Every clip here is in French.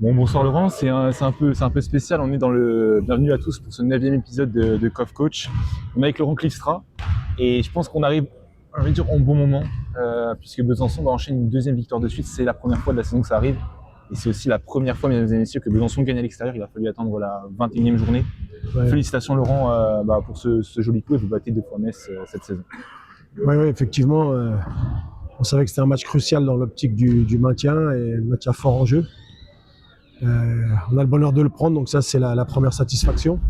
Bon, bonsoir Laurent, c'est un peu spécial. On est dans le bienvenue à tous pour ce 9e épisode de Coff Coach. On est avec Laurent Cliffstra et je pense qu'on arrive, on va dire, en bon moment puisque Besançon va enchaîner une deuxième victoire de suite. C'est la première fois de la saison que ça arrive et c'est aussi la première fois, mesdames et messieurs, que Besançon gagne à l'extérieur. Il a fallu attendre la 21e journée. Ouais. Félicitations Laurent pour ce joli coup et vous battez 2 fois Metz cette saison. Oui, effectivement. On savait que c'était un match crucial dans l'optique du maintien et le match à fort enjeu. On a le bonheur de le prendre, donc ça c'est la première satisfaction.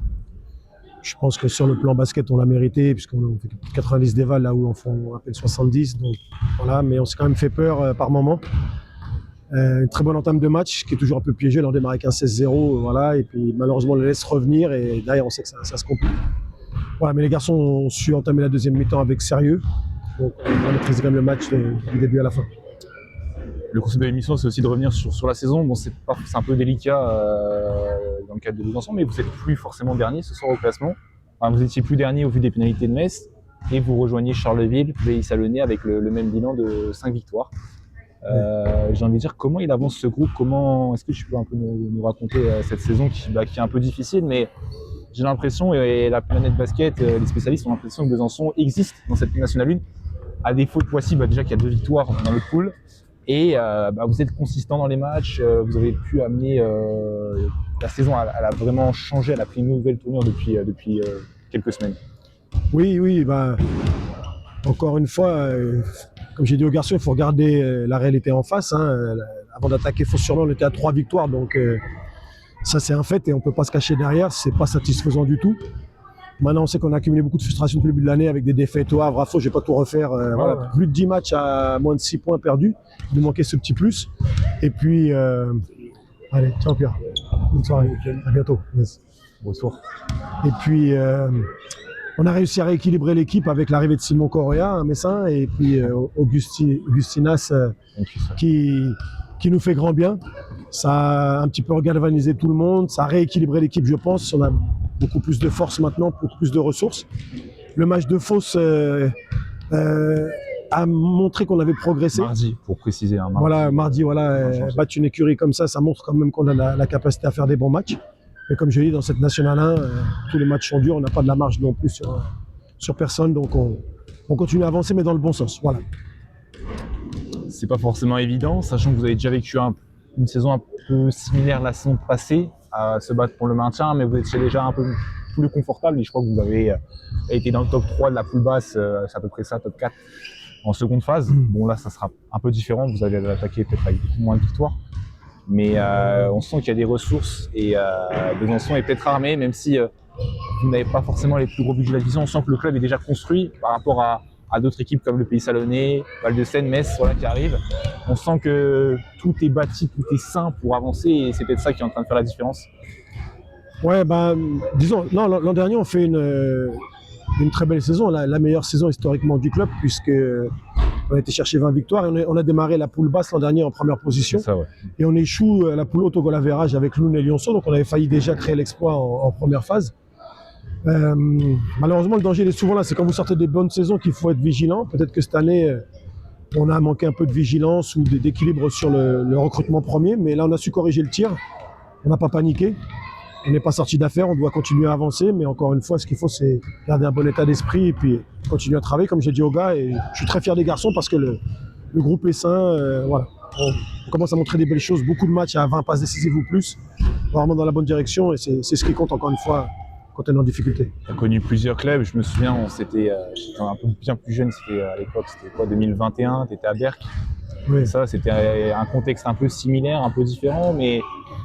Je pense que sur le plan basket on l'a mérité puisqu'on fait 90 déval là où on appelle 70, donc voilà, mais on s'est quand même fait peur par moment. Une très bonne entame de match qui est toujours un peu piégée, là on démarre avec un 16-0, voilà, et puis malheureusement on le laisse revenir et derrière on sait que ça se complique. Voilà, mais les garçons ont su entamer la deuxième mi-temps avec sérieux, donc on a maîtrisé quand même le match du début à la fin. Le concept de l'émission, c'est aussi de revenir sur la saison. Bon, c'est un peu délicat dans le cadre de Besançon, mais vous n'êtes plus forcément dernier ce soir au classement. Enfin, vous étiez plus dernier au vu des pénalités de Metz, et vous rejoignez Charleville, Vieilly-Salonnais avec le même bilan de 5 victoires. J'ai envie de dire, comment il avance ce groupe? Est-ce que tu peux un peu nous raconter cette saison qui est un peu difficile, mais j'ai l'impression, et la planète basket, les spécialistes ont l'impression que Besançon existe dans cette Ligue nationale 1, à défaut de Poissy, déjà qu'il y a 2 victoires dans le pool. Et vous êtes consistant dans les matchs, vous avez pu amener la saison, elle a vraiment changé, elle a pris une nouvelle tournure depuis quelques semaines. Oui, encore une fois, comme j'ai dit aux garçons, il faut regarder la réalité en face. Avant d'attaquer Fos-sur-Mer, on était à 3 victoires, donc ça c'est un fait et on ne peut pas se cacher derrière, c'est pas satisfaisant du tout. Maintenant, on sait qu'on a accumulé beaucoup de frustration depuis le début de l'année avec des défaites au Havre, à Fos, je ne vais pas tout refaire. Voilà. Plus de 10 matchs à moins de 6 points perdus. Il nous manquait ce petit plus. Et puis, allez, ciao Pierre. Bonne soirée. À bientôt. Yes. Bonsoir. Et puis, on a réussi à rééquilibrer l'équipe avec l'arrivée de Simon Correa, un Messin, et puis Augustinas qui nous fait grand bien. Ça a un petit peu galvanisé tout le monde. Ça a rééquilibré l'équipe, je pense. On a beaucoup plus de force maintenant, beaucoup plus de ressources. Le match de Fos a montré qu'on avait progressé. Mardi, pour préciser. Mardi, battre une écurie comme ça montre quand même qu'on a la capacité à faire des bons matchs. Mais comme je l'ai dit, dans cette Nationale 1, tous les matchs sont durs, on n'a pas de la marge non plus sur personne, donc on continue à avancer, mais dans le bon sens. Voilà. C'est pas forcément évident, sachant que vous avez déjà vécu une saison un peu similaire la saison passée, à se battre pour le maintien, mais vous étiez déjà un peu plus confortable et je crois que vous avez été dans le top 3 de la poule basse, c'est à peu près ça, top 4 en seconde phase. Bon là ça sera un peu différent, vous allez attaquer peut-être avec beaucoup moins de victoires, mais on sent qu'il y a des ressources et Besançon est peut-être armé, même si vous n'avez pas forcément les plus gros budgets de la division. On sent que le club est déjà construit par rapport à d'autres équipes comme le Pays-Salonnais, Val-de-Seine, Metz, qui arrivent. On sent que tout est bâti, tout est sain pour avancer et c'est peut-être ça qui est en train de faire la différence. Ouais, disons, l'an dernier on fait une très belle saison, la meilleure saison historiquement du club puisque on a été chercher 20 victoires et on a démarré la poule basse l'an dernier en première position. Ça, ouais. Et on échoue la poule haute au goal average avec Loun et Lyonceau, donc on avait failli déjà créer l'exploit en première phase. Malheureusement le danger il est souvent là, c'est quand vous sortez des bonnes saisons qu'il faut être vigilant. Peut-être que cette année on a manqué un peu de vigilance ou d'équilibre sur le recrutement premier, mais là on a su corriger le tir, on n'a pas paniqué, on n'est pas sorti d'affaire, on doit continuer à avancer, mais encore une fois ce qu'il faut c'est garder un bon état d'esprit et puis continuer à travailler comme j'ai dit aux gars, et je suis très fier des garçons parce que le groupe est sain, voilà. On commence à montrer des belles choses, beaucoup de matchs à 20 passes décisives ou plus, vraiment dans la bonne direction et c'est ce qui compte encore une fois quand on est en difficulté. Tu as connu plusieurs clubs, je me souviens, j'étais un peu bien plus jeune, c'était à l'époque, c'était quoi, 2021, tu étais à Berck. Oui. Ça, c'était un contexte un peu similaire, un peu différent, mais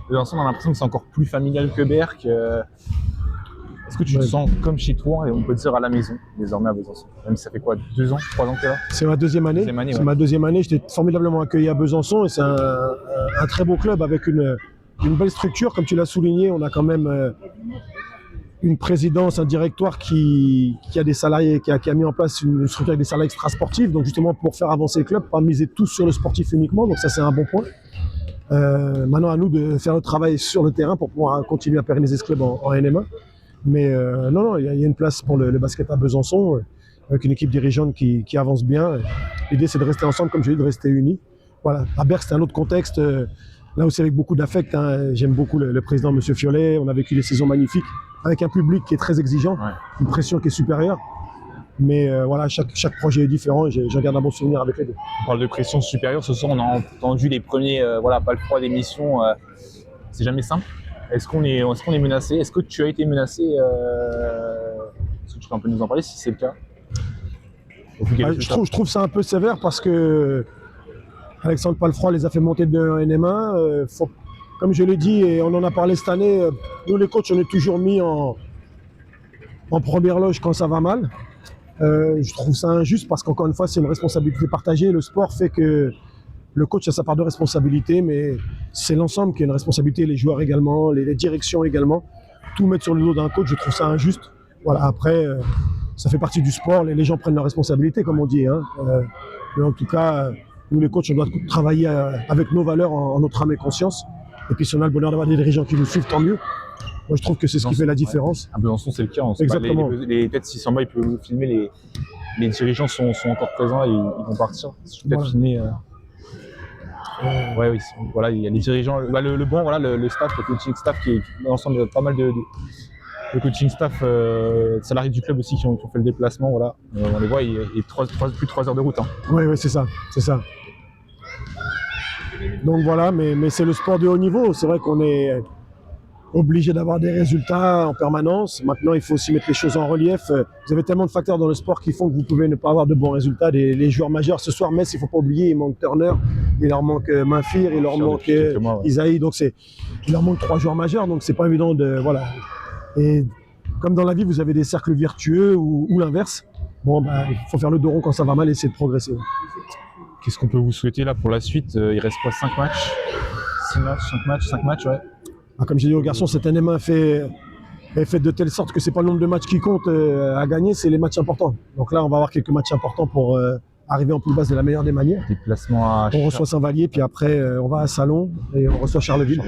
Besançon, on a l'impression que c'est encore plus familial que Berck. Est-ce que tu te sens comme chez toi, et on peut dire à la maison, désormais à Besançon? Même si ça fait quoi, 2 ans, 3 ans que tu es là? C'est ma deuxième année. C'est ma deuxième année, j'étais formidablement accueilli à Besançon et c'est un très beau club avec une belle structure, comme tu l'as souligné. On a quand même une présidence, un directoire qui a des salariés, qui a mis en place une structure avec des salariés extra-sportifs, donc justement pour faire avancer le club, pas miser tous sur le sportif uniquement, donc ça c'est un bon point. Maintenant à nous de faire le travail sur le terrain pour pouvoir continuer à pérenniser ce club en NMA. Mais non, il y a une place pour le basket à Besançon, avec une équipe dirigeante qui avance bien. L'idée c'est de rester ensemble, comme je l'ai dit, de rester unis. Voilà. À Berck c'était un autre contexte, là aussi avec beaucoup d'affect. Hein. J'aime beaucoup le président, M. Fiolet. On a vécu des saisons magnifiques avec un public qui est très exigeant, une pression qui est supérieure. Mais voilà, chaque projet est différent et j'en garde un bon souvenir avec les deux. On parle de pression supérieure. Ce soir, on a entendu les premiers, pas le froid d'émission. C'est jamais simple. Est-ce qu'on est menacé? Est-ce que tu as été menacé? Est-ce que tu peux un peu nous en parler si c'est le cas? Je trouve ça un peu sévère parce que Alexandre Palfroy les a fait monter de NM1. Comme je l'ai dit et on en a parlé cette année, nous les coachs on est toujours mis en première loge quand ça va mal. Je trouve ça injuste parce qu'encore une fois c'est une responsabilité partagée. Le sport fait que le coach a sa part de responsabilité, mais c'est l'ensemble qui a une responsabilité, les joueurs également, les directions également. Tout mettre sur le dos d'un coach, je trouve ça injuste. Voilà, après, ça fait partie du sport, les gens prennent leurs responsabilités, comme on dit. Hein. Mais en tout cas, nous les coachs, on doit travailler avec nos valeurs en notre âme et conscience. Et puis si on a le bonheur d'avoir des dirigeants qui nous suivent, tant mieux. Moi, je trouve que c'est ce qui fait la différence. À Besançon, c'est le cas. Exactement. Peut-être si Samba, il peut vous filmer, les dirigeants sont encore présents et ils vont partir. Je peux peut-être filmer. Oui, voilà, il y a les dirigeants, le staff, le coaching staff qui est l'ensemble pas mal de coaching staff, salariés du club aussi qui ont fait le déplacement, voilà. On les voit, il y a plus de 3 heures de route. Hein. Oui, c'est ça. Donc voilà, mais c'est le sport de haut niveau. C'est vrai qu'on est obligé d'avoir des résultats en permanence. Maintenant, il faut aussi mettre les choses en relief. Vous avez tellement de facteurs dans le sport qui font que vous pouvez ne pas avoir de bons résultats. Les joueurs majeurs, ce soir, Metz, il ne faut pas oublier, il manque Turner, il leur manque Manfir, il leur manque Isaïe. Donc il leur manque 3 joueurs majeurs, donc c'est pas évident de... Voilà. Et comme dans la vie, vous avez des cercles vertueux ou l'inverse. Bon, il faut faire le dos rond quand ça va mal et essayer de progresser. Qu'est-ce qu'on peut vous souhaiter là pour la suite? Il reste quoi, 5 matchs? 6 matchs, 5 matchs, ouais. Comme j'ai dit aux garçons, cette NM1 est faite de telle sorte que c'est pas le nombre de matchs qui compte à gagner, c'est les matchs importants. Donc là, on va avoir quelques matchs importants pour arriver en poule basse de la meilleure des manières. Déplacement on reçoit Saint-Vallier, puis après on va à Salon et on reçoit Charleville.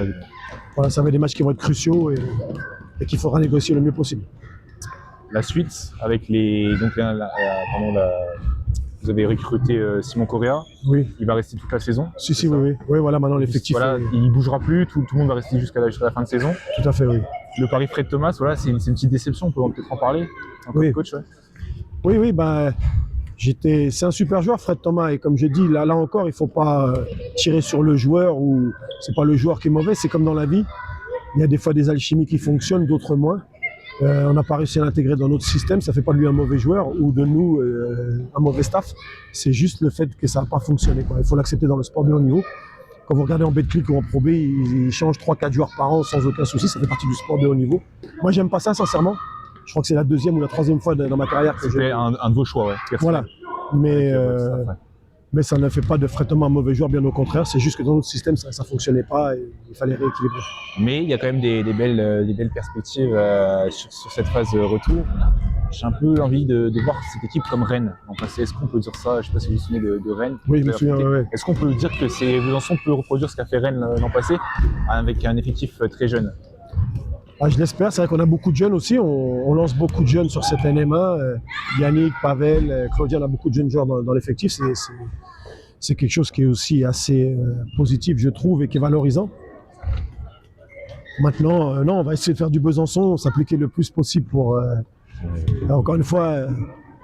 Voilà, ça va être des matchs qui vont être cruciaux et qu'il faudra négocier le mieux possible. La suite, avec vous avez recruté Simon Correa. Oui. Il va rester toute la saison. Oui, voilà, maintenant l'effectif. Voilà, il ne bougera plus, tout le monde va rester jusqu'à la fin de saison. Tout à fait, oui. Le pari Fred Thomas, voilà, c'est une petite déception, on peut peut-être en parler. Oui. Coach, ouais. Oui, c'est un super joueur, Fred Thomas, et comme je dis, là encore, il ne faut pas tirer sur le joueur, ou c'est pas le joueur qui est mauvais, c'est comme dans la vie. Il y a des fois des alchimies qui fonctionnent, d'autres moins. On n'a pas réussi à l'intégrer dans notre système, ça ne fait pas de lui un mauvais joueur ou de nous un mauvais staff. C'est juste le fait que ça n'a pas fonctionné, quoi. Il faut l'accepter dans le sport de haut niveau. Quand vous regardez en Betclic ou en Pro B, ils changent 3-4 joueurs par an sans aucun souci, ça fait partie du sport de haut niveau. Moi, j'aime pas ça, sincèrement. Je crois que c'est la 2e ou la 3e fois dans ma carrière que C'était un de vos choix, ouais. Voilà. Mais ça ne fait pas de Fred Thomas un mauvais joueur, bien au contraire. C'est juste que dans notre système, ça ne fonctionnait pas et il fallait rééquilibrer. Mais il y a quand même des belles perspectives sur cette phase retour. J'ai un peu envie de voir cette équipe comme Rennes l'an passé. Est-ce qu'on peut dire ça? Je ne sais pas si vous vous souvenez de Rennes. Oui, je me souviens. Ouais. Est-ce qu'on peut dire que Besançon peut reproduire ce qu'a fait Rennes l'an passé avec un effectif très jeune? Je l'espère, c'est vrai qu'on a beaucoup de jeunes aussi, on lance beaucoup de jeunes sur cette NM1, Yannick, Pavel, Claudia, on a beaucoup de jeunes joueurs dans l'effectif, c'est quelque chose qui est aussi assez positif je trouve et qui est valorisant. Maintenant, on va essayer de faire du Besançon, s'appliquer le plus possible pour, encore une fois,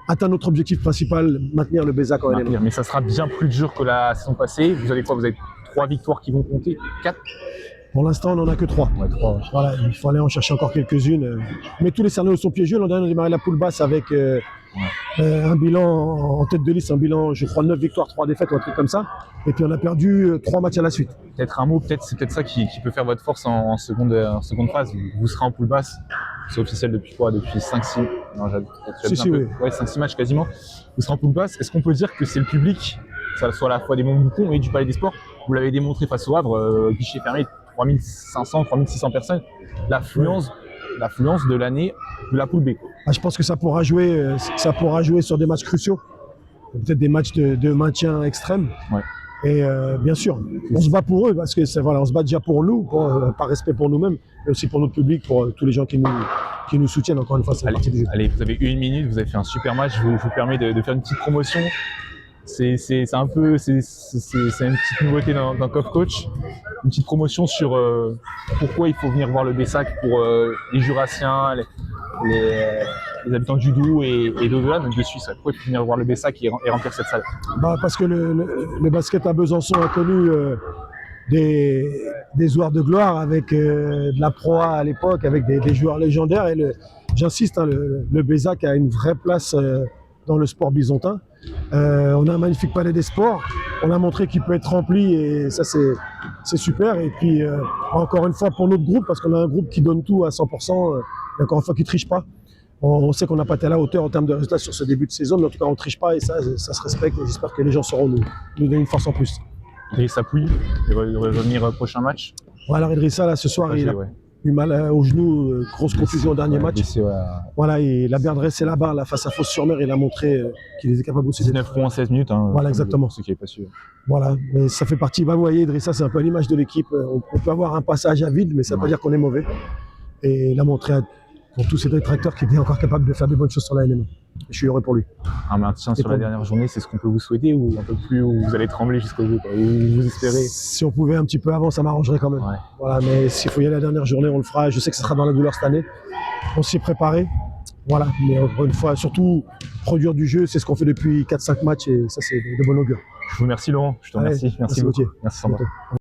atteindre notre objectif principal, maintenir le Bézac en NM1. Mais ça sera bien plus dur que la saison passée, vous avez quoi? Vous avez 3 victoires qui vont compter, 4? Pour l'instant, on n'en a que 3. Ouais, 3. Voilà, il faut aller en chercher encore quelques-unes. Mais tous les scénarios sont piégeux. L'an dernier, on a démarré la poule basse avec un bilan en tête de liste, un bilan, je crois, 9 victoires, 3 défaites ou un truc comme ça. Et puis on a perdu 3 matchs à la suite. Peut-être un mot, c'est peut-être ça qui peut faire votre force en seconde phase. Vous serez en poule basse. C'est officiel depuis quoi? Depuis 5-6 non, oui. Ouais, 5-6 matchs quasiment. Vous serez en poule basse. Est-ce qu'on peut dire que c'est le public, ça soit à la fois des Montboucons et du Palais des Sports? Vous l'avez démontré face au Havre, guichet fermé, 3500, 3600 personnes, l'affluence de l'année de la poule B. Je pense que ça pourra jouer sur des matchs cruciaux, peut-être des matchs de maintien extrême. Ouais. Et bien sûr, on se bat pour eux parce que on se bat déjà pour nous, par respect pour nous-mêmes, mais aussi pour notre public, pour tous les gens qui nous soutiennent. Encore une fois, c'est partie du jeu. Allez, vous avez 1 minute, vous avez fait un super match. Je vous permets de faire une petite promotion. c'est un peu, c'est une petite nouveauté d'un coach, une petite promotion sur pourquoi il faut venir voir le Bessac pour les Jurassiens, les habitants du Doubs et d'au-delà, donc de Suisse. Pourquoi il faut venir voir le Bessac et remplir cette salle? Bah, parce que le basket à Besançon a connu des joueurs de gloire avec de la Pro A à l'époque, avec des joueurs légendaires. Et j'insiste, hein, le Bessac a une vraie place dans le sport bisontin. On a un magnifique palais des sports. On a montré qu'il peut être rempli et ça c'est super. Et puis encore une fois pour notre groupe, parce qu'on a un groupe qui donne tout à 100%, et encore une fois qui ne triche pas. On sait qu'on n'a pas été à la hauteur en termes de résultats sur ce début de saison, mais en tout cas on ne triche pas et ça se respecte. Et j'espère que les gens sauront nous donner une force en plus. Et Sapouille, il va revenir au prochain match. Voilà, Idrissa, là ce soir, il a eu mal au genou, grosse confusion au dernier match. Voilà, il a bien dressé la barre là, face à Fos-sur-Mer, il a montré qu'il était capable aussi. 19 points en 16 minutes. Hein, voilà, exactement. Ce qui est pas sûr. Voilà, mais ça fait partie. Bah, vous voyez, Idrissa, c'est un peu l'image de l'équipe. On peut avoir un passage à vide, mais ça ne veut pas dire qu'on est mauvais. Et il a montré pour tous ces détracteurs qu'il est encore capable de faire de bonnes choses sur la LMA. Je suis heureux pour lui. Un maintien sur la dernière journée, c'est ce qu'on peut vous souhaiter ou un peu plus, où vous allez trembler jusqu'au bout, ou vous espérez? Si on pouvait un petit peu avant, ça m'arrangerait quand même. Ouais. Voilà, mais s'il faut y aller la dernière journée, on le fera. Je sais que ce sera dans la douleur cette année. On s'y est préparé. Voilà, mais encore une fois, surtout produire du jeu, c'est ce qu'on fait depuis 4-5 matchs et ça, c'est de bon augure. Je vous remercie, Laurent. Je te remercie. Merci beaucoup. Merci, Sandra.